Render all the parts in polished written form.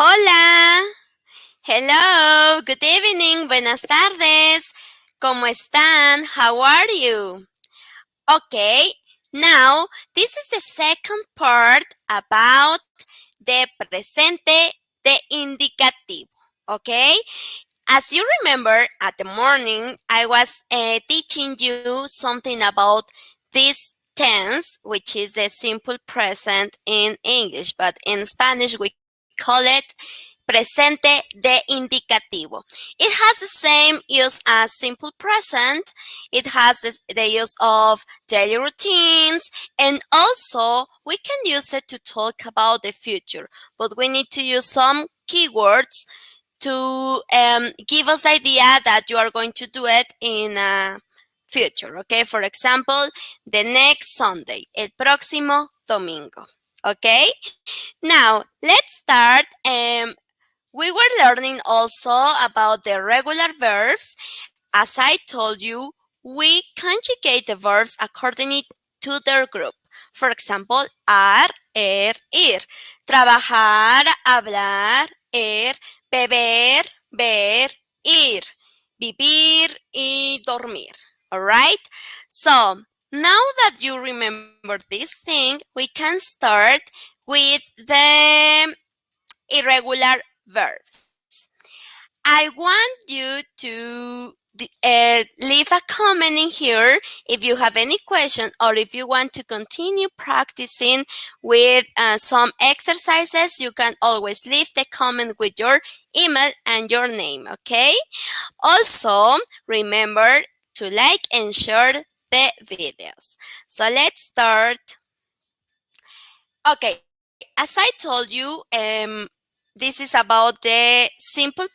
Hola, hello, good evening, buenas tardes. ¿Cómo están? How are you? Okay, now this is the second part about the presente de indicativo. Okay, as you remember at the morning, I was teaching you something about this tense, which is the simple present in English, but in Spanish we call it presente de indicativo. It has the same use as simple present. It has the use of daily routines, and also we can use it to talk about the future, but we need to use some keywords to give us idea that you are going to do it in future. Okay, for example, the next Sunday, el próximo domingo. Okay, now let's start. We were learning also about the regular verbs. As I told you, we conjugate the verbs according to their group. For example, ir. Trabajar, hablar, beber, ver, ir. Vivir y dormir. Alright? So, now that you remember this thing, we can start with the irregular verbs. I want you to leave a comment in here if you have any question or if you want to continue practicing with some exercises. You can always leave the comment with your email and your name, okay? Also, remember to like and share the videos. So let's start. Okay, as I told you, this is about the simple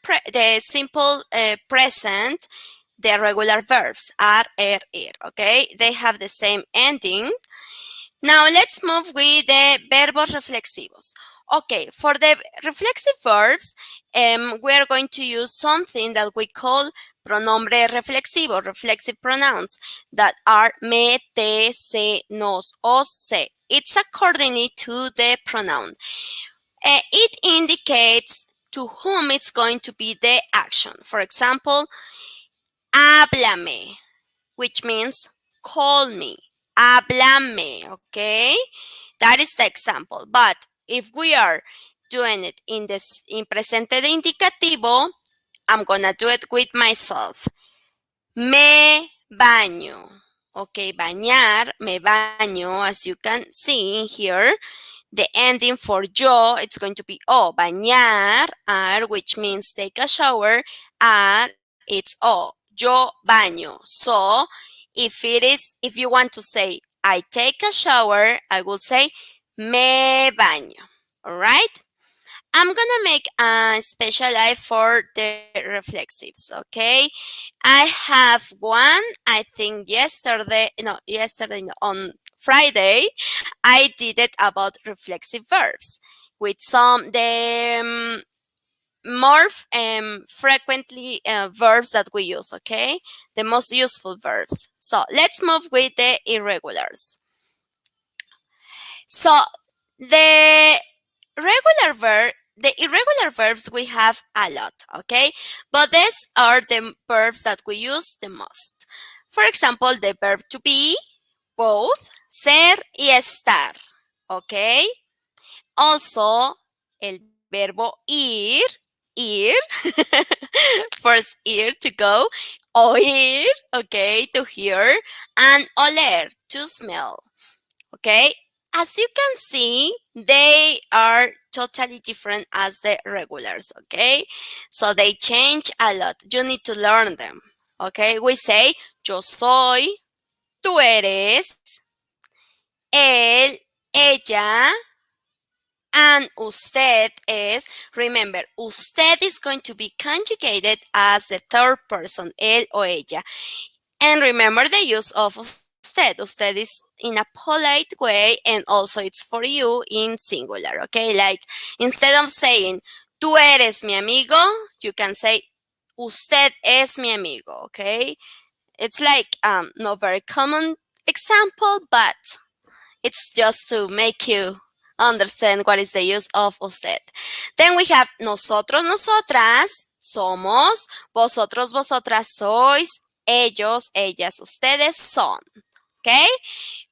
present, the regular verbs are, ir. Okay, they have the same ending. Now let's move with the verbos reflexivos. Okay, for the reflexive verbs, we are going to use something that we call pronombre reflexivo, reflexive pronouns that are me, te, se, nos, o, se. It's according to the pronoun. It indicates to whom it's going to be the action. For example, háblame, which means call me. Háblame, okay? That is the example. But if we are doing it in presente de indicativo, I'm gonna do it with myself. Me baño. Okay, bañar, me baño, as you can see here. The ending for yo, it's going to be o. Bañar, ar, which means take a shower. Ar, it's o. Yo baño. So, if you want to say I take a shower, I will say me baño. All right? I'm gonna make a special live for the reflexives, okay? I have one, I think on Friday, I did it about reflexive verbs with some the more frequently verbs that we use, okay? The most useful verbs. So let's move with the irregulars. So the the irregular verbs we have a lot, okay? But these are the verbs that we use the most. For example, the verb to be, both, ser y estar, okay? Also, el verbo ir, first ir to go, oír, okay, to hear, and oler, to smell, okay? As you can see, they are totally different as the regulars, okay? So they change a lot. You need to learn them, okay? We say, yo soy, tú eres, él, ella, and usted is. Remember, usted is going to be conjugated as the third person, él o ella. And remember the use of usted. Usted is in a polite way, and also it's for you in singular, okay? Like instead of saying, tú eres mi amigo, you can say, usted es mi amigo, okay? It's like not very common example, but it's just to make you understand what is the use of usted. Then we have nosotros, nosotras, somos, vosotros, vosotras sois, ellos, ellas, ustedes son. Okay?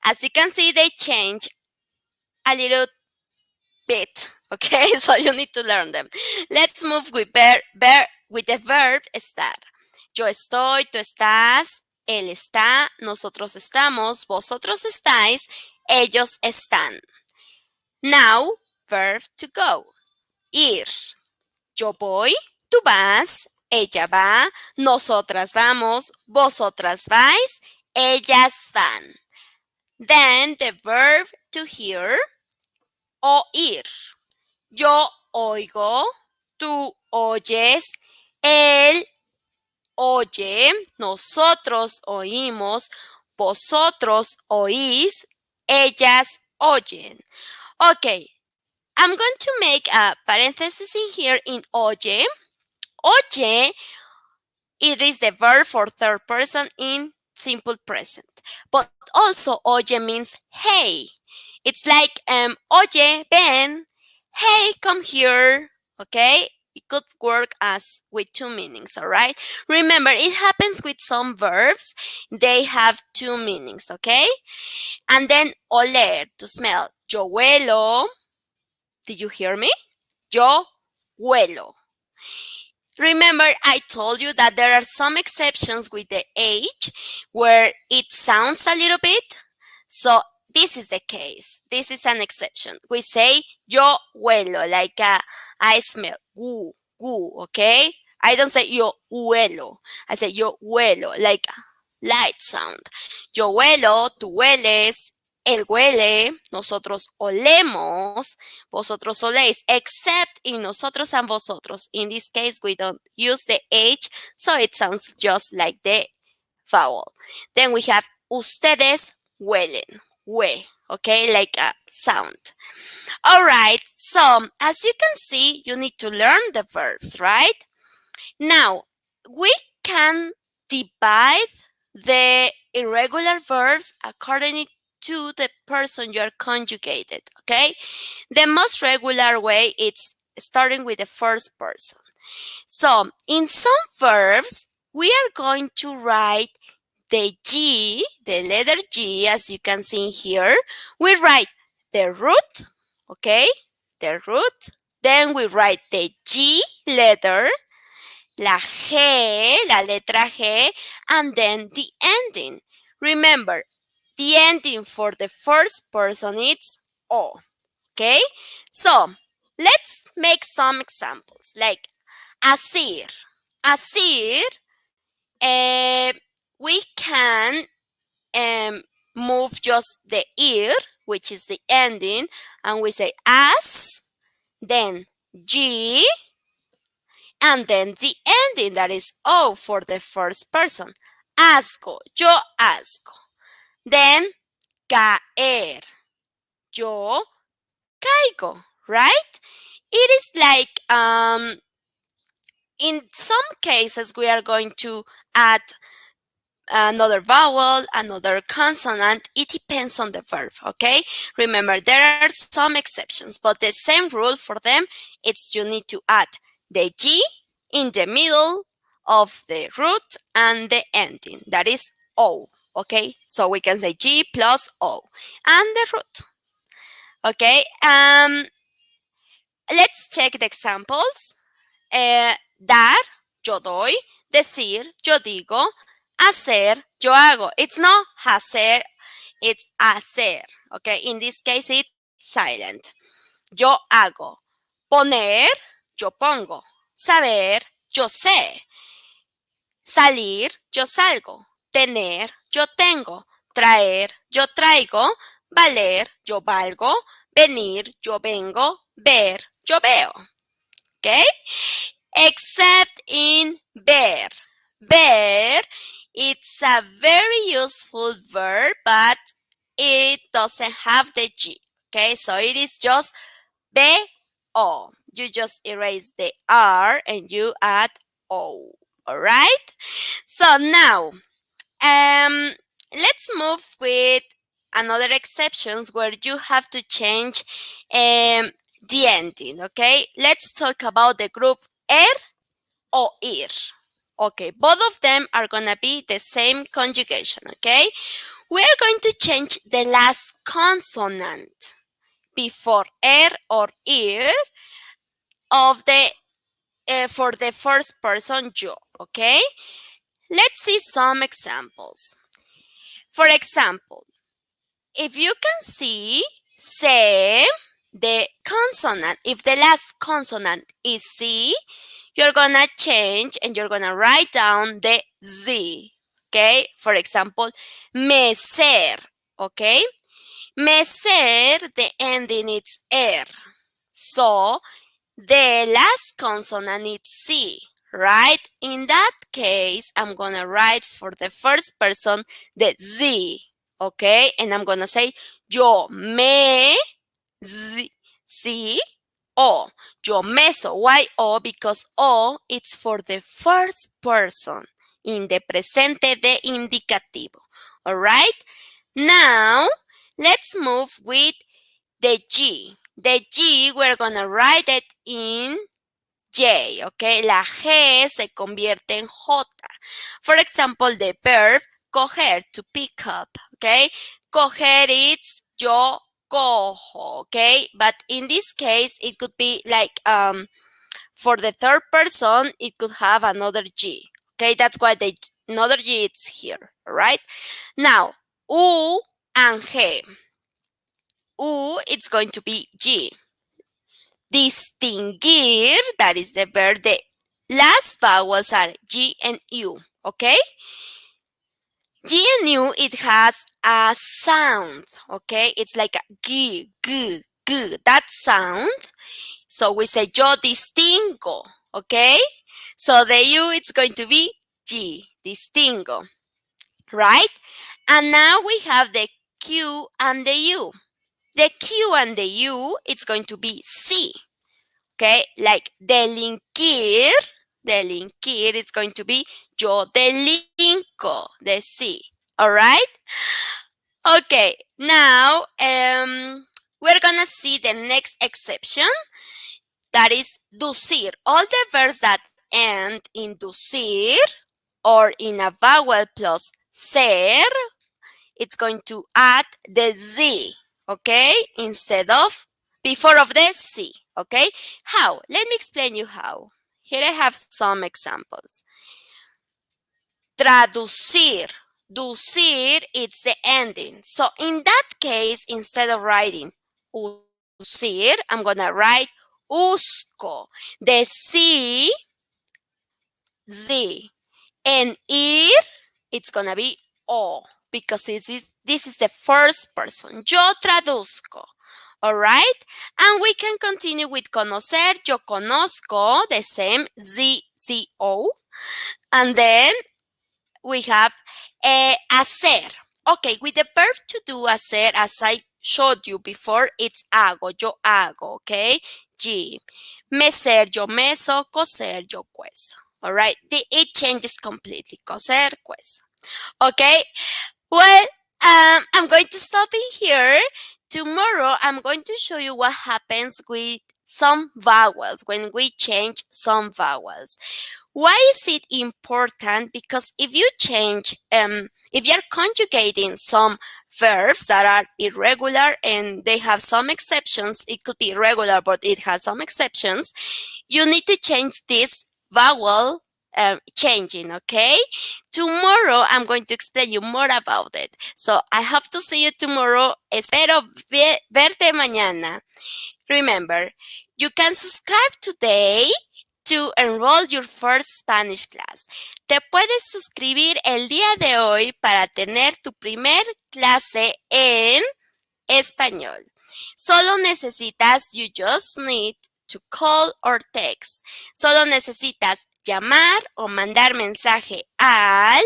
As you can see, they change a little bit. Okay, so you need to learn them. Let's move with with the verb estar. Yo estoy, tú estás, él está, nosotros estamos, vosotros estáis, ellos están. Now, verb to go. Ir. Yo voy, tú vas, ella va, nosotras vamos, vosotras vais, ellas van. Then the verb to hear. Oír. Yo oigo, tú oyes, él oye, nosotros oímos, vosotros oís, ellas oyen. Okay, I'm going to make a parenthesis in here in oye. Oye, it is the verb for third person in simple present. But also oye means hey. It's like oye, ven, hey, come here. Okay? It could work as with two meanings, all right? Remember, it happens with some verbs. They have two meanings, okay? And then oler, to smell. Yo huelo. Did you hear me? Yo huelo. Remember, I told you that there are some exceptions with the H where it sounds a little bit. So this is the case. This is an exception. We say yo huelo, like I smell. Gu, gu, okay? I don't say yo huelo. I say yo huelo, like light sound. Yo huelo, tú hueles, él huele, nosotros olemos, vosotros oléis, except in nosotros and vosotros. In this case, we don't use the H, so it sounds just like the vowel. Then we have ustedes huelen, hue, okay, like a sound. All right, so as you can see, you need to learn the verbs, right? Now, we can divide the irregular verbs according to the person you are conjugated, okay? The most regular way is starting with the first person. So, in some verbs, we are going to write the G, the letter G, as you can see here. We write the root, okay? The root. Then we write the G letter, la G, la letra G, and then the ending. Remember, the ending for the first person is O. Okay? So, let's make some examples like asir. Asir, we can um, move just the ear, which is the ending, and we say as, then G, and then the ending, that is O for the first person. Asco, yo asco. Then caer, yo caigo, right? It is like in some cases we are going to add another vowel, another consonant. It depends on the verb, okay? Remember, there are some exceptions, but the same rule for them, it's you need to add the G in the middle of the root and the ending, that is O, okay? So we can say G plus O and the root, okay? Let's check the examples. Dar, yo doy. Decir, yo digo. Hacer, yo hago. It's not hacer, it's hacer. Okay, in this case, it's silent. Yo hago. Poner, yo pongo. Saber, yo sé. Salir, yo salgo. Tener, yo tengo. Traer, yo traigo. Valer, yo valgo. Venir, yo vengo. Ver, yo veo. Okay? Except in ver. Ver, it's a very useful verb, but it doesn't have the G. Okay, so it is just be-o. You just erase the R and you add O. All right? So now, let's move with another exceptions where you have to change the ending, okay? Let's talk about the group or ir. Okay, both of them are gonna be the same conjugation, okay? We're going to change the last consonant before or ir of the for the first person yo, okay? Let's see some examples. For example, if you can see, say, the consonant, if the last consonant is C, you're gonna change and you're gonna write down the Z, okay? For example, mecer, okay? Mecer, the ending is er. So, the last consonant is C, right? In that case, I'm gonna write for the first person the Z, okay? And I'm gonna say yo me z o. Yo meso. Why o? Because o it's for the first person in the presente de indicativo. All right? Now, let's move with the G. The G, we're gonna write it in J, okay? La G se convierte en J. For example, the verb coger, to pick up, okay? Coger, it's yo cojo, okay? But in this case, it could be like, for the third person, it could have another G, okay? That's why the another G is here, all right? Now, U and G. U, it's going to be G. Distinguir, that is the verb. The last vowels are G and U, okay? G and U, it has a sound, okay? It's like a G, G, G, that sound. So we say yo distingo, okay? So the U, it's going to be G, distingo, right? And now we have the Q and the U. The Q and the U, it's going to be C. Okay, like delinquir, delinquir is going to be yo delinco, the C. All right? Okay, now we're gonna see the next exception, that is ducir. All the verbs that end in ducir or in a vowel plus ser, it's going to add the Z, okay, instead of before of the C, okay? How? Let me explain you how. Here I have some examples. Traducir. Ducir, it's the ending. So in that case, instead of writing usir, I'm gonna write usco. The C, Z. And ir, it's gonna be o, because this is the first person. Yo traduzco. All right? And we can continue with conocer. Yo conozco, the same, Z, Z, O. And then we have hacer. Okay, with the verb to do hacer, as I showed you before, it's hago, yo hago, okay? G. Mecer, yo meso, coser, yo cueso. All right, it changes completely. Coser, cueso. Okay, well, I'm going to stop in here. Tomorrow, I'm going to show you what happens with some vowels when we change some vowels. Why is it important? Because if you change, if you're conjugating some verbs that are irregular and they have some exceptions, it could be irregular, but it has some exceptions, you need to change this vowel changing, okay? Tomorrow, I'm going to explain you more about it. So I hope to see you tomorrow. Espero verte mañana. Remember, you can subscribe today to enroll your first Spanish class. Te puedes suscribir el día de hoy para tener tu primer clase en español. Solo necesitas, you just need to call or text. Solo necesitas llamar o mandar mensaje al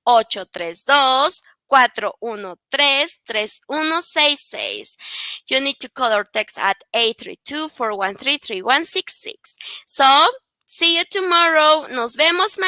832-413-3166. You need to call or text at 832-413-3166. So, see you tomorrow. Nos vemos mañana.